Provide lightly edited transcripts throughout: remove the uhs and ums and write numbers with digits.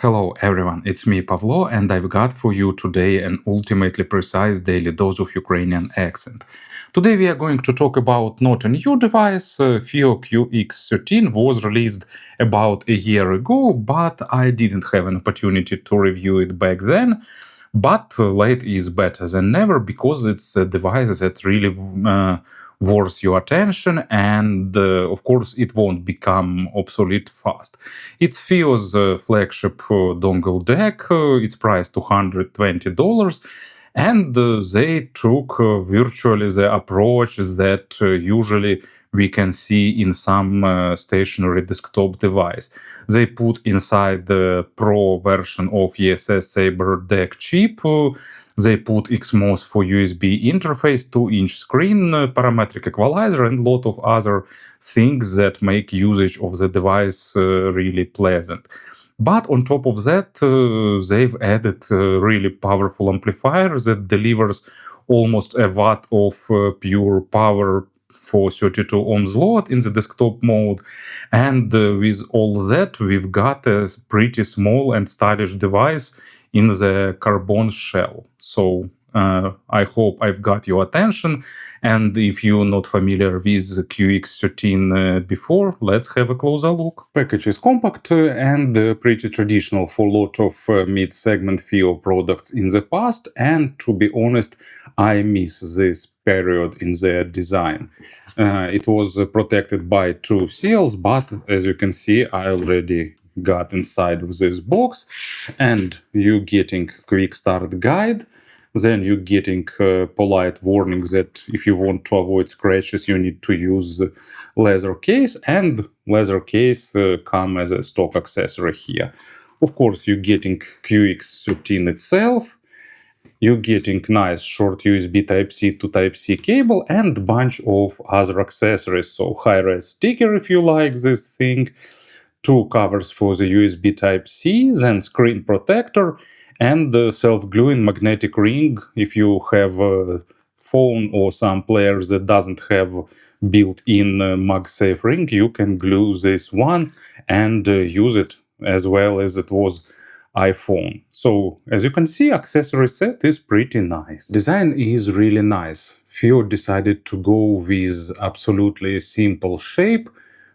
Hello everyone, it's me Pavlo, and I've got for you today an ultimately precise daily dose of Ukrainian accent. Today we are going to talk about not a new device. FiiO QX13 was released about a year ago, but I didn't have an opportunity to review it back then. But late is better than never, because it's a device that really worth your attention, and of course it won't become obsolete fast. It's FiiO's flagship dongle deck. It's priced $220, and they took virtually the approach that usually we can see in some stationary desktop device. They put inside the Pro version of ESS Saber deck chip. They put XMOS for USB interface, 2-inch screen, parametric equalizer, and a lot of other things that make usage of the device really pleasant. But on top of that, they've added a really powerful amplifier that delivers almost a watt of pure power for 32 ohms load in the desktop mode. And with all that, we've got a pretty small and stylish device in the carbon shell. So I hope I've got your attention. And if you're not familiar with QX13 before, let's have a closer look. Package is compact and pretty traditional for a lot of mid-segment FiiO products in the past. And to be honest, I miss this period in their design. It was protected by two seals, but as you can see, I already got inside of this box, and you're getting quick start guide. Then you're getting polite warning that if you want to avoid scratches, you need to use leather case, and leather case come as a stock accessory here. Of course, you're getting QX13 itself. You're getting nice short USB Type-C to Type-C cable and a bunch of other accessories. So high-res sticker if you like this thing, two covers for the USB Type-C, then screen protector, and the self-gluing magnetic ring. If you have a phone or some players that doesn't have built-in MagSafe ring, you can glue this one and use it as well as it was iPhone. So as you can see, accessory set is pretty nice. Design is really nice. FiiO decided to go with absolutely simple shape,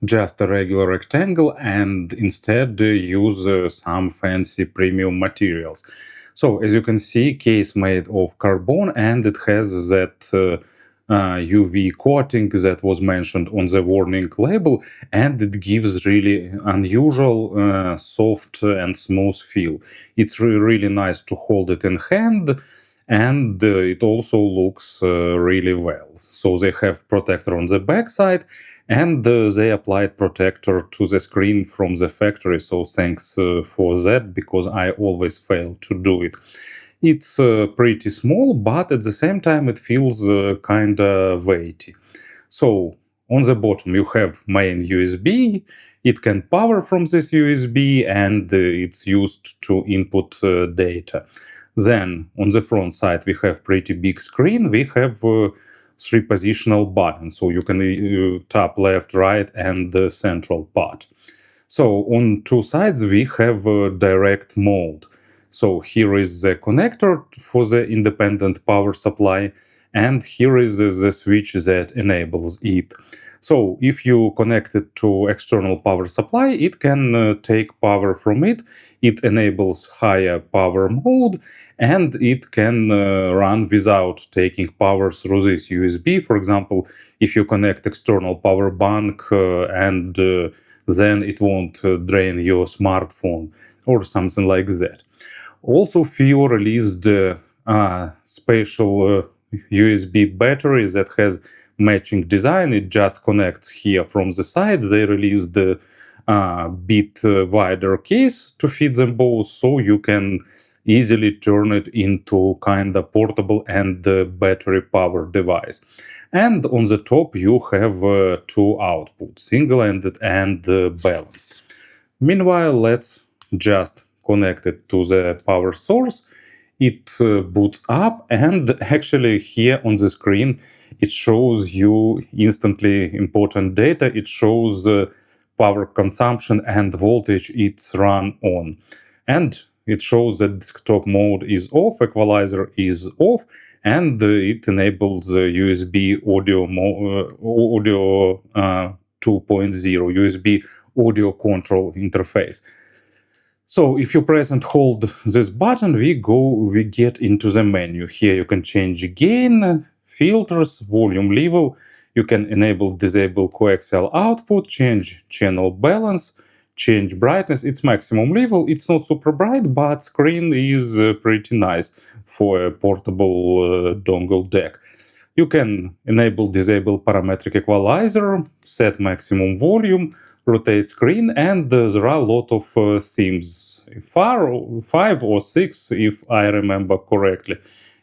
just a regular rectangle, and instead use some fancy premium materials. So as you can see, case made of carbon, and it has that UV coating that was mentioned on the warning label, and it gives really unusual soft and smooth feel. It's really nice to hold it in hand, and it also looks really well. So they have protector on the back side, and they applied protector to the screen from the factory. So thanks for that, because I always fail to do it. It's pretty small, but at the same time it feels kinda weighty. So on the bottom you have main USB. It can power from this USB, and it's used to input data. Then on the front side we have pretty big screen. We have three positional buttons, so you can tap left, right, and the central part. So on two sides we have direct mode. So here is the connector for the independent power supply, and here is the switch that enables it. So if you connect it to external power supply, it can take power from it. It enables higher power mode, and it can run without taking power through this USB. For example, if you connect external power bank and then it won't drain your smartphone or something like that. Also, FiiO released a special USB battery that has matching design. It just connects here from the side. They released a bit wider case to fit them both, so you can easily turn it into kind of portable and battery powered device. And on the top you have two outputs, single-ended and balanced. Meanwhile, let's just connect it to the power source. It boots up, and actually here on the screen it shows you instantly important data. It shows power consumption and voltage it's run on. and it shows that desktop mode is off, equalizer is off, and it enables USB audio 2.0, USB audio control interface. So if you press and hold this button, we get into the menu. Here you can change gain, filters, volume level. You can enable, disable coaxial output, change channel balance, change brightness. It's maximum level. It's not super bright, but screen is pretty nice for a portable dongle deck. You can enable, disable parametric equalizer, set maximum volume, rotate screen, and there are a lot of themes. 5 or 6, if I remember correctly.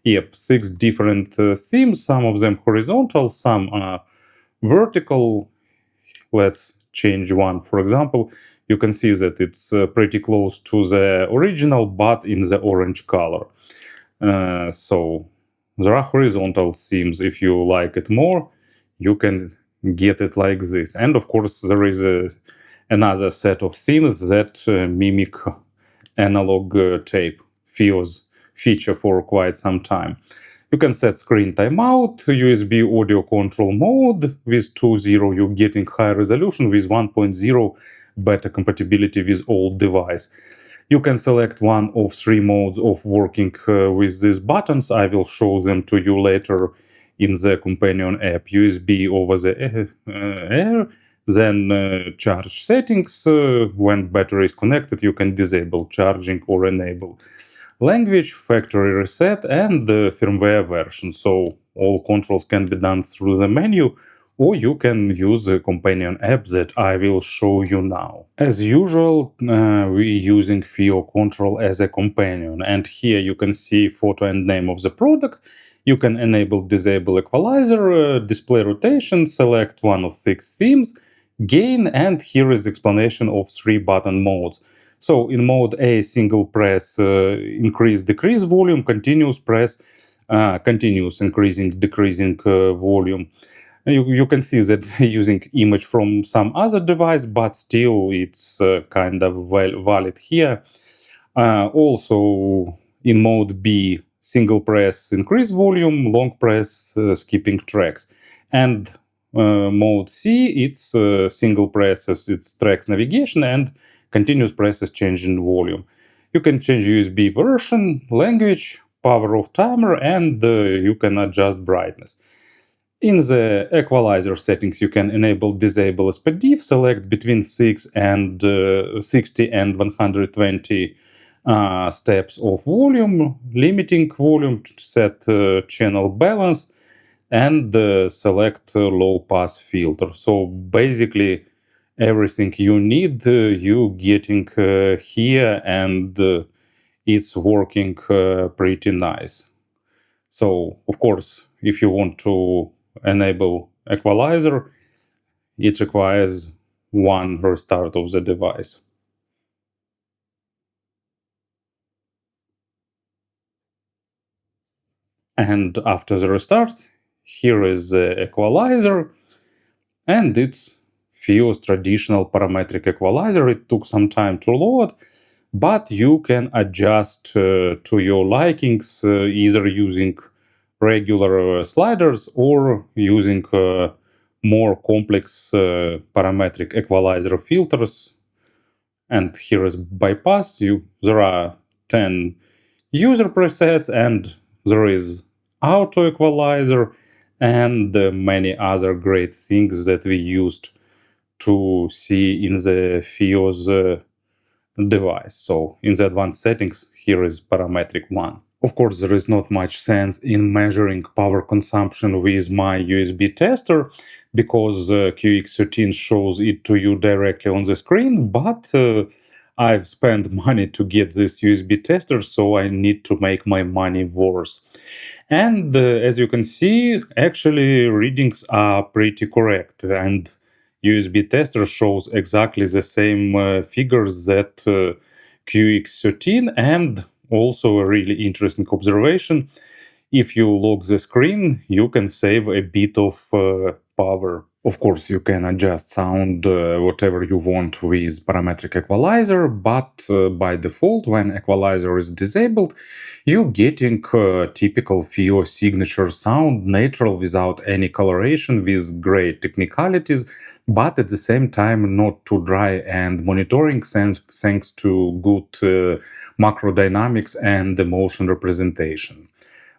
Yep, 6 different themes, some of them horizontal, some are vertical. Let's change one. For example, you can see that it's pretty close to the original, but in the orange color. So there are horizontal themes. If you like it more, you can get it like this. And of course, there is another set of themes that mimic analog tape, FiiO's feature for quite some time. You can set screen timeout, USB audio control mode. With 2.0 you're getting high resolution, with 1.0 better compatibility with old device. You can select one of 3 modes of working with these buttons. I will show them to you later in the companion app. USB over the air, then charge settings. When battery is connected, you can disable charging or enable. Language, factory reset, and firmware version. So all controls can be done through the menu, or you can use a companion app that I will show you now. As usual, we're using FiiO Control as a companion, and here you can see photo and name of the product. You can enable, disable equalizer, display rotation, select one of 6 themes, gain, and here is explanation of 3 button modes. So in mode A, single press, increase, decrease volume, continuous press, continuous increasing, decreasing volume. You can see that using image from some other device, but still it's kind of valid here. Also in mode B, single press, increase volume, long press, skipping tracks. And mode C, it's single presses, it's tracks navigation, and continuous presses changing volume. You can change USB version, language, power off timer, and you can adjust brightness. In the equalizer settings, you can enable, disable SPDIF, select between 60 and 120 steps of volume, limiting volume, set channel balance, and select low pass filter. So basically everything you need you getting here, and it's working pretty nice. So of course, if you want to enable equalizer, it requires one restart of the device. And after the restart, here is the equalizer, and it's FiiO's traditional parametric equalizer. It took some time to load, but you can adjust to your likings, either using regular sliders or using more complex parametric equalizer filters. And here is bypass. There are 10 user presets, and there is auto equalizer, and many other great things that we used to see in the FiiO's device. So in the advanced settings, here is parametric 1. Of course, there is not much sense in measuring power consumption with my USB tester, because QX13 shows it to you directly on the screen, but I've spent money to get this USB tester, so I need to make my money worth. And as you can see, actually readings are pretty correct, and USB tester shows exactly the same figures that QX13. And also a really interesting observation: if you lock the screen, you can save a bit of power. Of course, you can adjust sound whatever you want with parametric equalizer, but by default, when equalizer is disabled, you're getting typical FiiO signature sound, natural without any coloration, with great technicalities, but at the same time not too dry and monitoring thanks to good macro dynamics and the motion representation.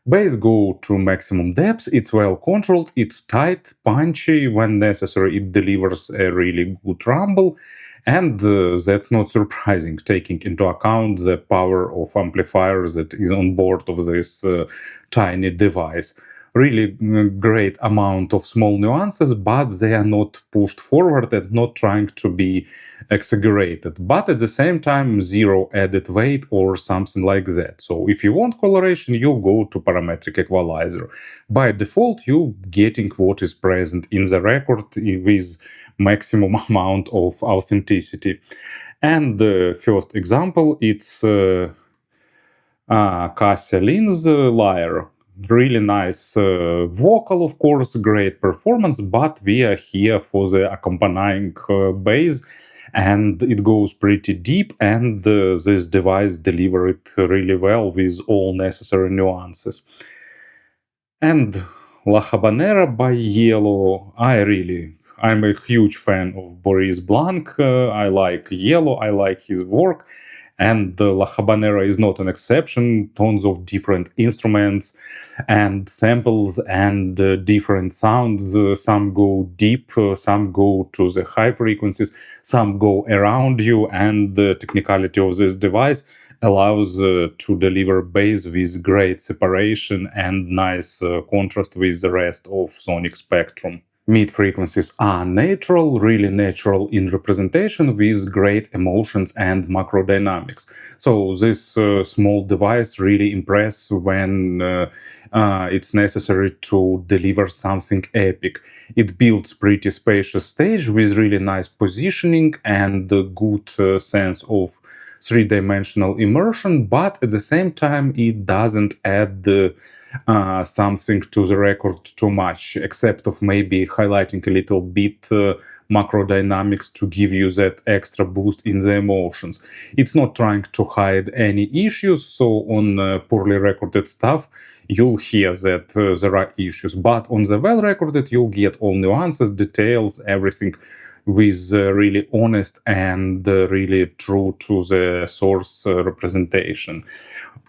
Bass go to maximum depth, it's well controlled, it's tight, punchy, when necessary it delivers a really good rumble, and that's not surprising, taking into account the power of amplifiers that is on board of this tiny device. Really great amount of small nuances, but they are not pushed forward and not trying to be exaggerated, but at the same time zero added weight or something like that. So if you want coloration, you go to parametric equalizer. By default, you getting what is present in the record with maximum amount of authenticity. And the first example, it's Kasia Lynn's Lyre. Really nice vocal, of course, great performance, but we are here for the accompanying bass, and it goes pretty deep, and this device delivers it really well with all necessary nuances. And La Habanera by Yello, I'm a huge fan of Boris Blanc. I like Yello, I like his work, and La Habanera is not an exception. Tons of different instruments and samples and different sounds. Some go deep, some go to the high frequencies, some go around you, and the technicality of this device allows to deliver bass with great separation and nice contrast with the rest of sonic spectrum. Mid frequencies are natural, really natural in representation with great emotions and macro dynamics. So this small device really impresses when it's necessary to deliver something epic. It builds pretty spacious stage with really nice positioning and a good sense of three-dimensional immersion, but at the same time it doesn't add something to the record too much, except of maybe highlighting a little bit macro dynamics to give you that extra boost in the emotions. It's not trying to hide any issues, so on poorly recorded stuff you'll hear that there are issues, but on the well recorded you'll get all nuances, details, everything with really honest and really true to the source representation.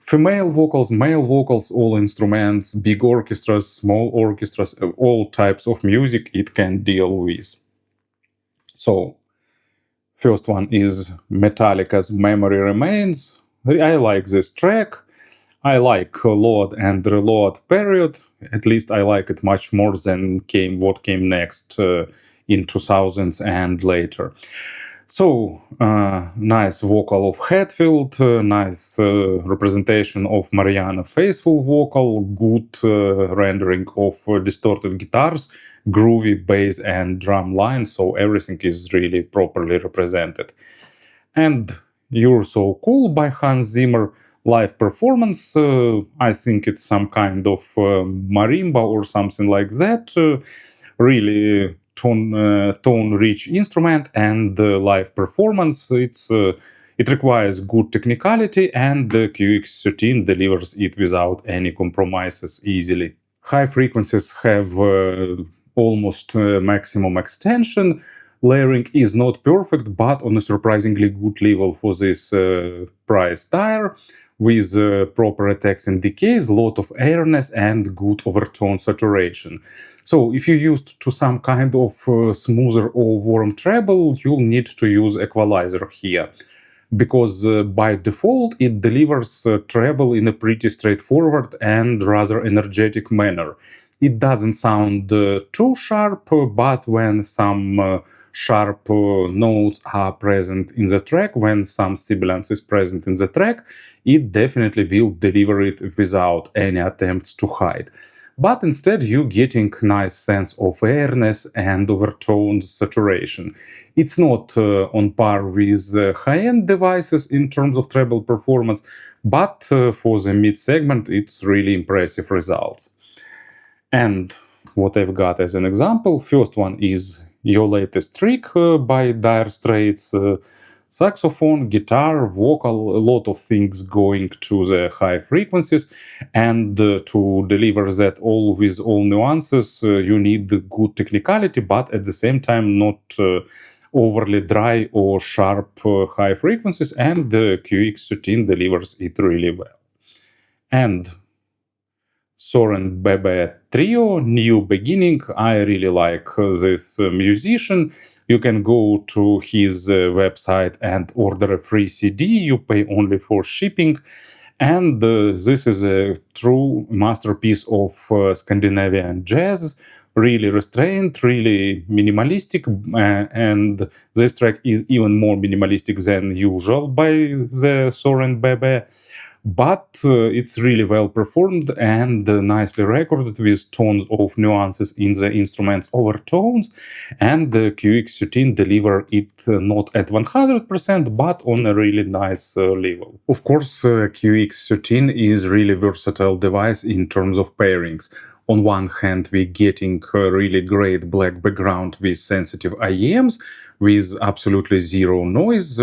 Female vocals, male vocals, all instruments, big orchestras, small orchestras, all types of music it can deal with. So, first one is Metallica's Memory Remains. I like this track. I like load and reload period. At least I like it much more than what came next in 2000s and later. So, nice vocal of Hetfield, nice representation of Mariana Faithfull vocal, good rendering of distorted guitars, groovy bass and drum line, so everything is really properly represented. And You're So Cool by Hans Zimmer live performance, I think it's some kind of marimba or something like that, really tone-rich instrument and live performance. It requires good technicality, and the QX13 delivers it without any compromises easily. High frequencies have almost maximum extension. Layering is not perfect, but on a surprisingly good level for this price tire, with proper attacks and decays, lot of airness and good overtone saturation. So if you used to some kind of smoother or warm treble, you'll need to use equalizer here, because by default it delivers treble in a pretty straightforward and rather energetic manner. It doesn't sound too sharp, but when some sharp notes are present in the track, when some sibilance is present in the track, it definitely will deliver it without any attempts to hide. But instead you're getting nice sense of airness and overtones saturation. It's not on par with high-end devices in terms of treble performance, but for the mid segment it's really impressive results. And what I've got as an example. First one is Your Latest Trick by Dire Straits. Saxophone, guitar, vocal, a lot of things going to the high frequencies, and to deliver that all with all nuances, you need good technicality, but at the same time not overly dry or sharp high frequencies, and the QX13 delivers it really well. And Søren Bebe Trio, New Beginning. I really like this musician. You can go to his website and order a free CD. You pay only for shipping. And this is a true masterpiece of Scandinavian jazz. Really restrained, really minimalistic. And this track is even more minimalistic than usual by the Søren Bebe. But it's really well performed and nicely recorded with tons of nuances in the instrument's overtones, and the QX13 deliver it not at 100% but on a really nice level. Of course, QX13 is really versatile device in terms of pairings. On one hand, we're getting a really great black background with sensitive IEMs with absolutely zero noise.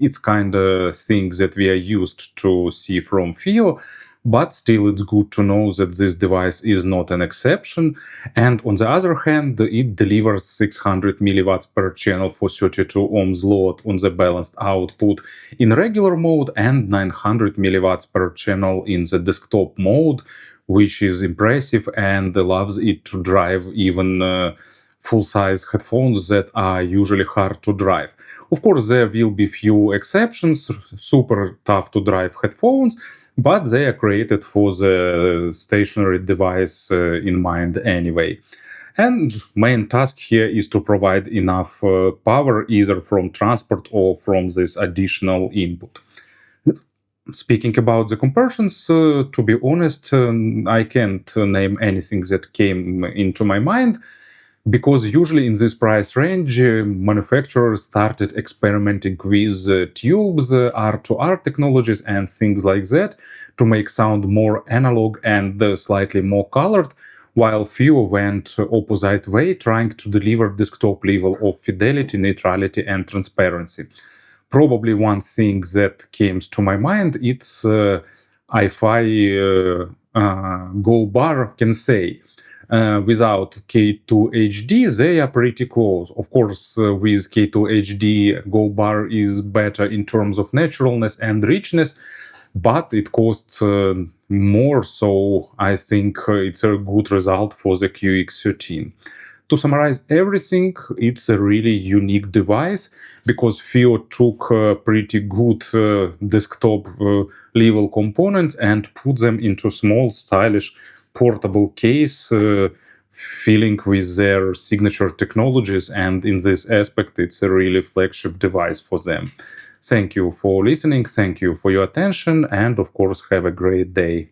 It's kind of thing that we are used to see from FiiO, but still it's good to know that this device is not an exception. And on the other hand, it delivers 600 milliwatts per channel for 32 ohms load on the balanced output in regular mode and 900 milliwatts per channel in the desktop mode, which is impressive and allows it to drive even full-size headphones that are usually hard to drive. Of course, there will be few exceptions, super tough to drive headphones, but they are created for the stationary device in mind anyway. And main task here is to provide enough power either from transport or from this additional input. Speaking about the comparisons, to be honest, I can't name anything that came into my mind, because usually in this price range, manufacturers started experimenting with tubes, R2R technologies and things like that to make sound more analog and slightly more colored, while FiiO went opposite way, trying to deliver desktop level of fidelity, neutrality and transparency. Probably one thing that came to my mind, it's Hi-Fi Go Bar can say. Without K2 HD, they are pretty close. Of course, with K2 HD, Go Bar is better in terms of naturalness and richness, but it costs more, so I think it's a good result for the QX13. To summarize everything, it's a really unique device because FiiO took pretty good desktop level components and put them into small, stylish, portable case, filling with their signature technologies, and in this aspect, it's a really flagship device for them. Thank you for listening, thank you for your attention, and of course, have a great day.